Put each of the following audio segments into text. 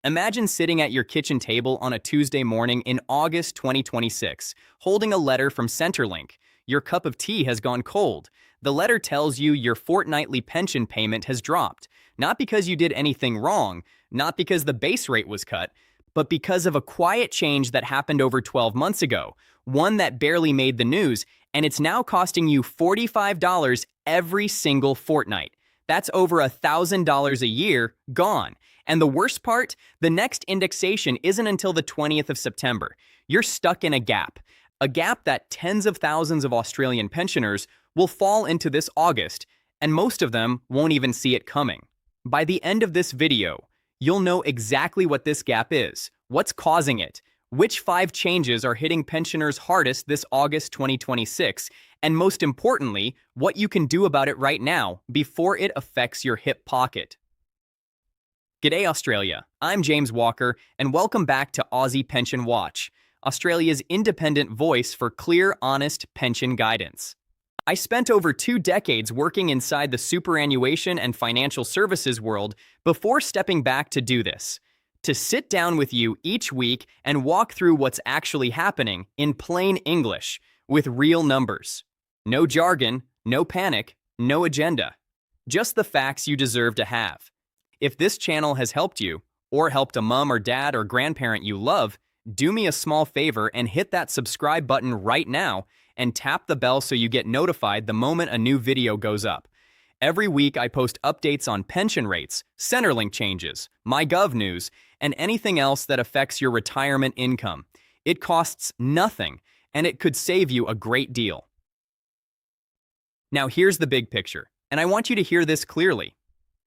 Imagine sitting at your kitchen table on a Tuesday morning in August 2026, holding a letter from Centrelink. Your cup of tea has gone cold. The letter tells you your fortnightly pension payment has dropped, not because you did anything wrong, not because the base rate was cut, but because of a quiet change that happened over 12 months ago, one that barely made the news, and it's now costing you $45 every single fortnight. That's over $1,000 a year gone. And the worst part, the next indexation isn't until the 20th of September. You're stuck in a gap that tens of thousands of Australian pensioners will fall into this August, and most of them won't even see it coming. By the end of this video, you'll know exactly what this gap is, what's causing it, which 5 changes are hitting pensioners hardest this August 2026, and most importantly, what you can do about it right now before it affects your hip pocket. G'day Australia, I'm James Walker, and welcome back to Aussie Pension Watch, Australia's independent voice for clear, honest pension guidance. I spent over 2 decades working inside the superannuation and financial services world before stepping back to do this, to sit down with you each week and walk through what's actually happening in plain English, with real numbers. No jargon, no panic, no agenda. Just the facts you deserve to have. If this channel has helped you, or helped a mom or dad or grandparent you love, do me a small favor and hit that subscribe button right now and tap the bell so you get notified the moment a new video goes up. Every week I post updates on pension rates, Centrelink changes, MyGov news, and anything else that affects your retirement income. It costs nothing, and it could save you a great deal. Now here's the big picture, and I want you to hear this clearly.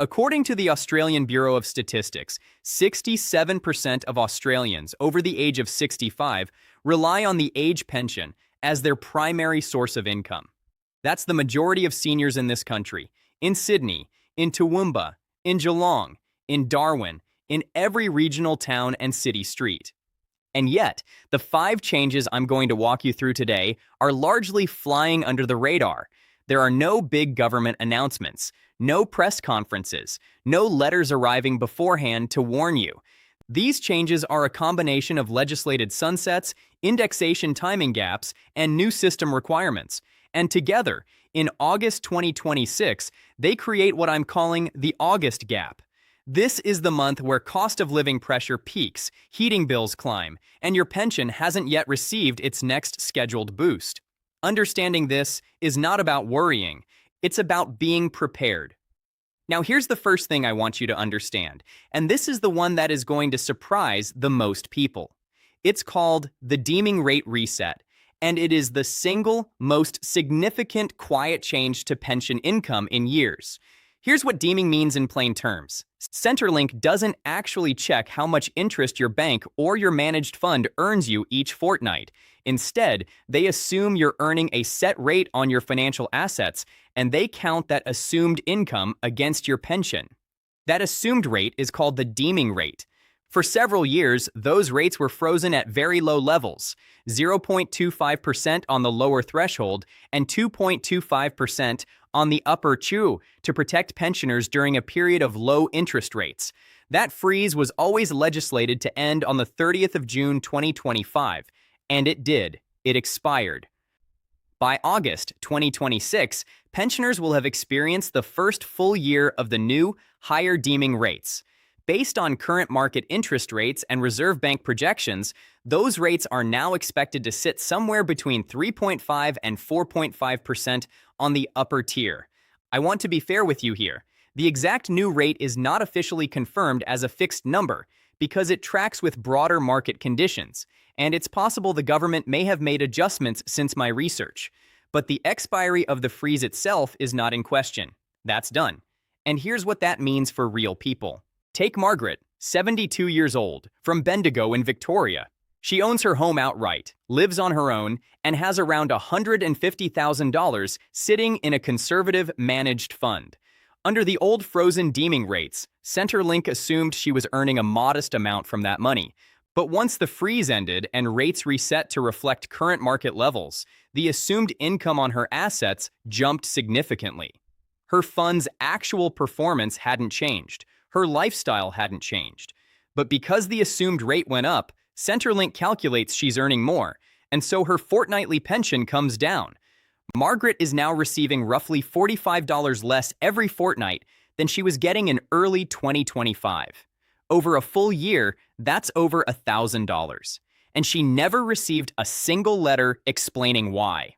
According to the Australian Bureau of Statistics, 67% of Australians over the age of 65 rely on the age pension as their primary source of income. That's the majority of seniors in this country, in Sydney, in Toowoomba, in Geelong, in Darwin, in every regional town and city street. And yet, the 5 changes I'm going to walk you through today are largely flying under the radar. There are no big government announcements, no press conferences, no letters arriving beforehand to warn you. These changes are a combination of legislated sunsets, indexation timing gaps, and new system requirements. And together, in August 2026, they create what I'm calling the August gap. This is the month where cost of living pressure peaks, heating bills climb, and your pension hasn't yet received its next scheduled boost. Understanding this is not about worrying, it's about being prepared. Now here's the first thing I want you to understand, and this is the one that is going to surprise the most people. It's called the Deeming Rate Reset, and it is the single most significant quiet change to pension income in years. Here's what deeming means in plain terms. Centrelink doesn't actually check how much interest your bank or your managed fund earns you each fortnight. Instead, they assume you're earning a set rate on your financial assets, and they count that assumed income against your pension. That assumed rate is called the deeming rate. For several years, those rates were frozen at very low levels, 0.25% on the lower threshold and 2.25% on the upper to protect pensioners during a period of low interest rates. That freeze was always legislated to end on the 30th of June 2025, and it did. It expired. By August 2026, pensioners will have experienced the first full year of the new, higher deeming rates. Based on current market interest rates and Reserve Bank projections, those rates are now expected to sit somewhere between 3.5 and 4.5% on the upper tier. I want to be fair with you here. The exact new rate is not officially confirmed as a fixed number because it tracks with broader market conditions, and it's possible the government may have made adjustments since my research. But the expiry of the freeze itself is not in question. That's done. And here's what that means for real people. Take Margaret, 72 years old, from Bendigo in Victoria. She owns her home outright, lives on her own, and has around $150,000 sitting in a conservative managed fund. Under the old frozen deeming rates, Centrelink assumed she was earning a modest amount from that money. But once the freeze ended and rates reset to reflect current market levels, the assumed income on her assets jumped significantly. Her fund's actual performance hadn't changed. Her lifestyle hadn't changed. But because the assumed rate went up, Centrelink calculates she's earning more, and so her fortnightly pension comes down. Margaret is now receiving roughly $45 less every fortnight than she was getting in early 2025. Over a full year, that's over $1,000. And she never received a single letter explaining why.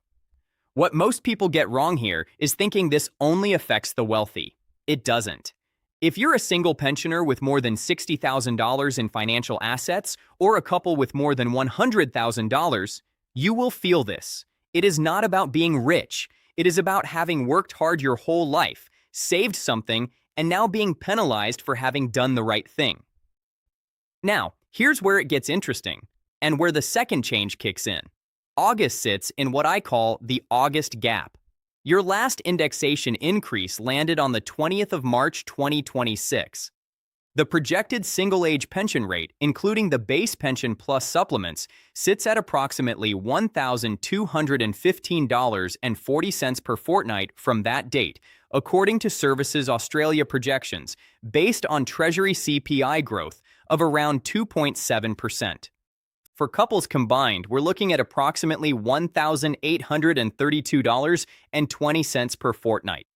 What most people get wrong here is thinking this only affects the wealthy. It doesn't. If you're a single pensioner with more than $60,000 in financial assets, or a couple with more than $100,000, you will feel this. It is not about being rich. It is about having worked hard your whole life, saved something, and now being penalized for having done the right thing. Now, here's where it gets interesting, and where the second change kicks in. August sits in what I call the August gap. Your last indexation increase landed on the 20th of March 2026. The projected single-age pension rate, including the base pension plus supplements, sits at approximately $1,215.40 per fortnight from that date, according to Services Australia projections, based on Treasury CPI growth of around 2.7%. For couples combined, we're looking at approximately $1,832.20 per fortnight.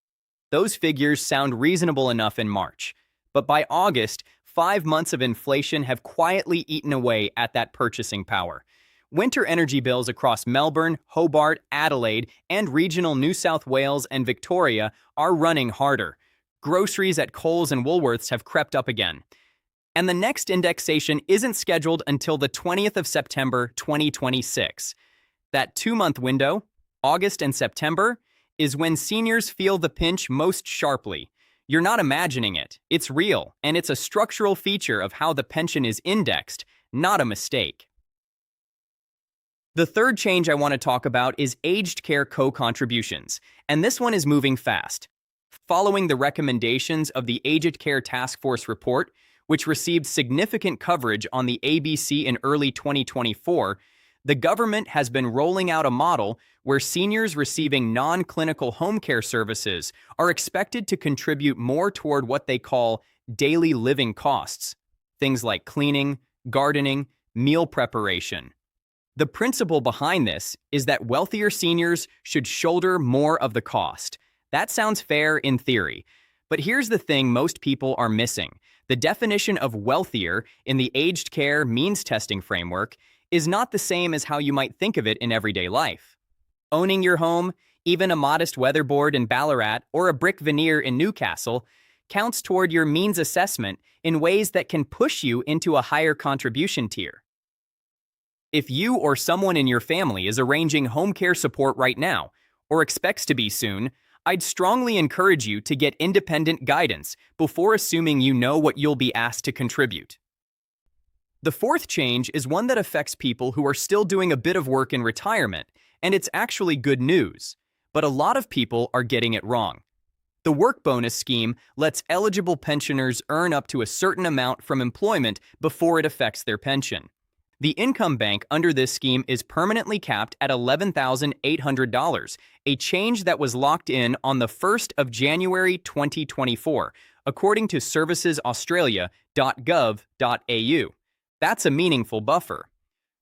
Those figures sound reasonable enough in March, but by August, 5 months of inflation have quietly eaten away at that purchasing power. Winter energy bills across Melbourne, Hobart, Adelaide, and regional New South Wales and Victoria are running harder. Groceries at Coles and Woolworths have crept up again. And the next indexation isn't scheduled until the 20th of September 2026. That 2-month window, August and September, is when seniors feel the pinch most sharply. You're not imagining it. It's real, and it's a structural feature of how the pension is indexed, not a mistake. The third change I want to talk about is aged care co-contributions, and this one is moving fast. Following the recommendations of the Aged Care Task Force report, which received significant coverage on the ABC in early 2024, the government has been rolling out a model where seniors receiving non-clinical home care services are expected to contribute more toward what they call daily living costs, things like cleaning, gardening, meal preparation. The principle behind this is that wealthier seniors should shoulder more of the cost. That sounds fair in theory, but here's the thing most people are missing. The definition of wealthier in the aged care means testing framework is not the same as how you might think of it in everyday life. Owning your home, even a modest weatherboard in Ballarat or a brick veneer in Newcastle, counts toward your means assessment in ways that can push you into a higher contribution tier. If you or someone in your family is arranging home care support right now, or expects to be soon, I'd strongly encourage you to get independent guidance before assuming you know what you'll be asked to contribute. The fourth change is one that affects people who are still doing a bit of work in retirement, and it's actually good news. But a lot of people are getting it wrong. The work bonus scheme lets eligible pensioners earn up to a certain amount from employment before it affects their pension. The income bank under this scheme is permanently capped at $11,800, a change that was locked in on the 1st of January 2024, according to servicesaustralia.gov.au. That's a meaningful buffer.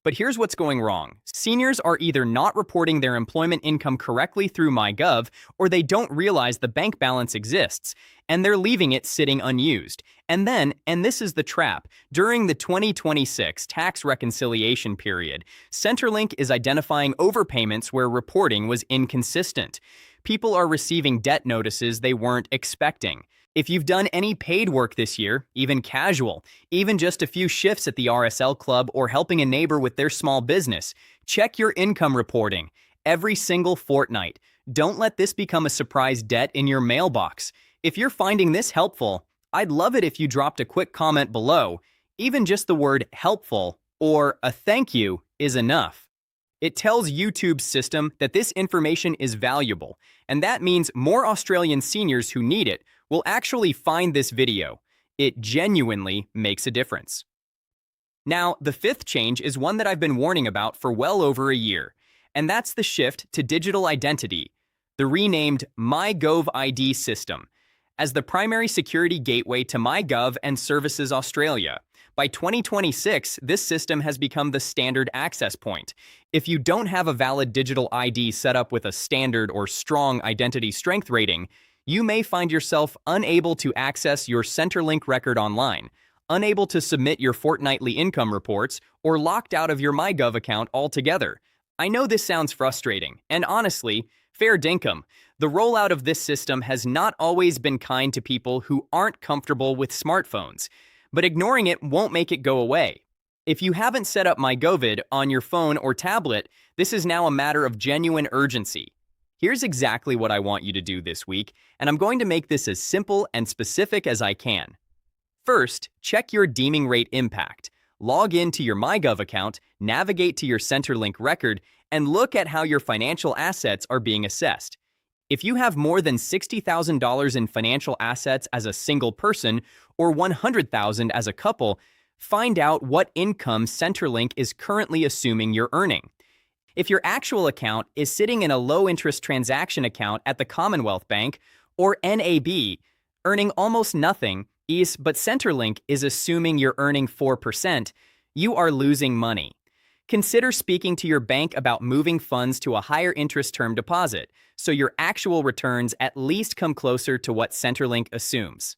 But here's what's going wrong. Seniors are either not reporting their employment income correctly through MyGov, or they don't realize the bank balance exists, and they're leaving it sitting unused. And then, and this is the trap, during the 2026 tax reconciliation period, Centrelink is identifying overpayments where reporting was inconsistent. People are receiving debt notices they weren't expecting. If you've done any paid work this year, even casual, even just a few shifts at the RSL club or helping a neighbor with their small business, check your income reporting every single fortnight. Don't let this become a surprise debt in your mailbox. If you're finding this helpful, I'd love it if you dropped a quick comment below. Even just the word helpful or a thank you is enough. It tells YouTube's system that this information is valuable, and that means more Australian seniors who need it will actually find this video. It genuinely makes a difference. Now, the fifth change is one that I've been warning about for well over a year, and that's the shift to digital identity, the renamed MyGov ID system. As the primary security gateway to MyGov and Services Australia, By 2026, this system has become the standard access point. If you don't have a valid digital ID set up with a standard or strong identity strength rating, you may find yourself unable to access your Centrelink record online, unable to submit your fortnightly income reports, or locked out of your MyGov account altogether. I know this sounds frustrating, and honestly, fair dinkum. The rollout of this system has not always been kind to people who aren't comfortable with smartphones, but ignoring it won't make it go away. If you haven't set up MyGovid on your phone or tablet, this is now a matter of genuine urgency. Here's exactly what I want you to do this week, and I'm going to make this as simple and specific as I can. First, check your Deeming Rate impact. Log into your MyGov account, navigate to your Centrelink record, and look at how your financial assets are being assessed. If you have more than $60,000 in financial assets as a single person or $100,000 as a couple, find out what income Centrelink is currently assuming you're earning. If your actual account is sitting in a low-interest transaction account at the Commonwealth Bank or NAB, earning almost nothing, but Centrelink is assuming you're earning 4%, you are losing money. Consider speaking to your bank about moving funds to a higher interest term deposit, so your actual returns at least come closer to what Centrelink assumes.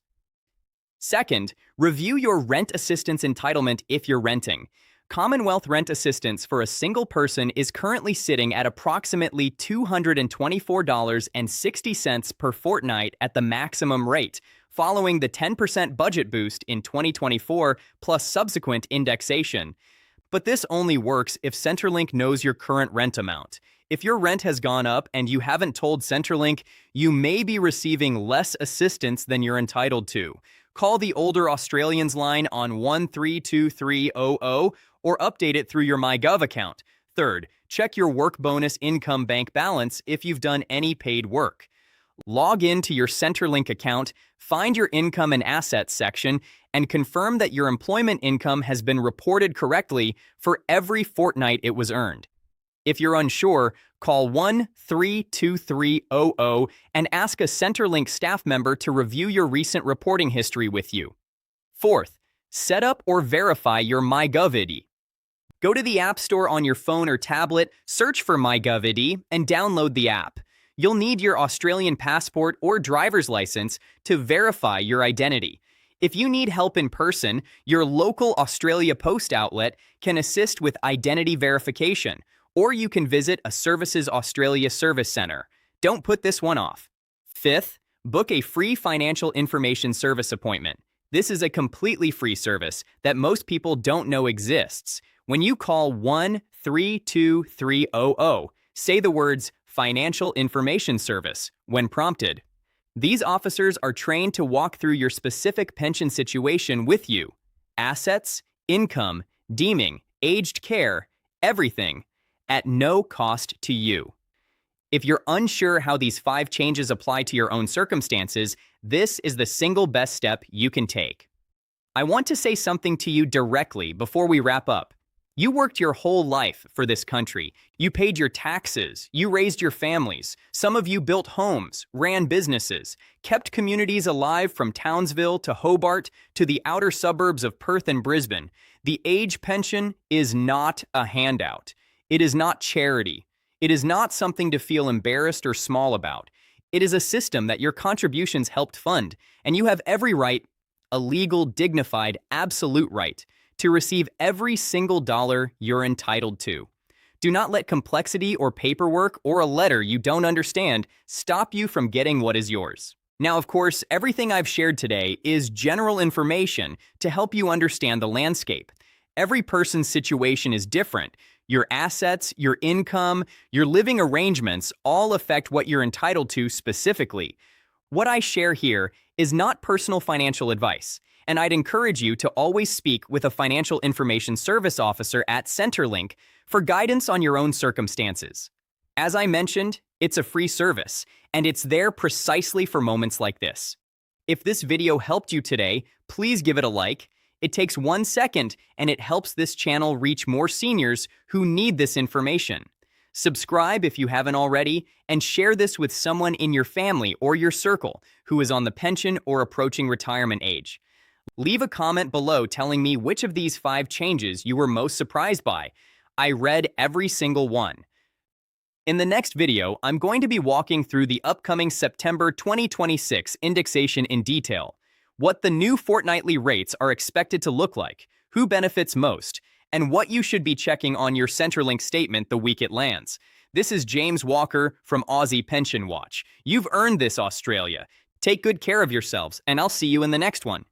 Second, review your rent assistance entitlement if you're renting. Commonwealth rent assistance for a single person is currently sitting at approximately $224.60 per fortnight at the maximum rate, following the 10% budget boost in 2024 plus subsequent indexation. But this only works if Centrelink knows your current rent amount. If your rent has gone up and you haven't told Centrelink, you may be receiving less assistance than you're entitled to. Call the Older Australians line on 132300 or update it through your MyGov account. Third, check your work bonus income bank balance if you've done any paid work. Log into your Centrelink account, find your income and assets section, and confirm that your employment income has been reported correctly for every fortnight it was earned. If you're unsure, call 132300 and ask a Centrelink staff member to review your recent reporting history with you. Fourth, set up or verify your MyGov ID. Go to the App Store on your phone or tablet, search for MyGov ID, and download the app. You'll need your Australian passport or driver's license to verify your identity. If you need help in person, your local Australia Post outlet can assist with identity verification, or you can visit a Services Australia Service Centre. Don't put this one off. Fifth, book a free financial information service appointment. This is a completely free service that most people don't know exists. When you call 132300, say the words Financial Information Service when prompted. These officers are trained to walk through your specific pension situation with you. Assets, income, deeming, aged care, everything, at no cost to you. If you're unsure how these 5 changes apply to your own circumstances, this is the single best step you can take. I want to say something to you directly before we wrap up. You worked your whole life for this country. You paid your taxes. You raised your families. Some of you built homes, ran businesses, kept communities alive from Townsville to Hobart to the outer suburbs of Perth and Brisbane. The age pension is not a handout. It is not charity. It is not something to feel embarrassed or small about. It is a system that your contributions helped fund, and you have every right, a legal, dignified, absolute right, to receive every single dollar you're entitled to. Do not let complexity or paperwork or a letter you don't understand stop you from getting what is yours. Now, of course, everything I've shared today is general information to help you understand the landscape. Every person's situation is different. Your assets, your income, your living arrangements all affect what you're entitled to specifically. What I share here is not personal financial advice, and I'd encourage you to always speak with a financial information service officer at Centrelink for guidance on your own circumstances. As I mentioned, it's a free service, and it's there precisely for moments like this. If this video helped you today, please give it a like. It takes 1 second, and it helps this channel reach more seniors who need this information. Subscribe if you haven't already, and share this with someone in your family or your circle who is on the pension or approaching retirement age. Leave a comment below telling me which of these 5 changes you were most surprised by. I read every single one. In the next video, I'm going to be walking through the upcoming September 2026 indexation in detail, what the new fortnightly rates are expected to look like, who benefits most, and what you should be checking on your Centrelink statement the week it lands. This is James Walker from Aussie Pension Watch. You've earned this, Australia. Take good care of yourselves, and I'll see you in the next one.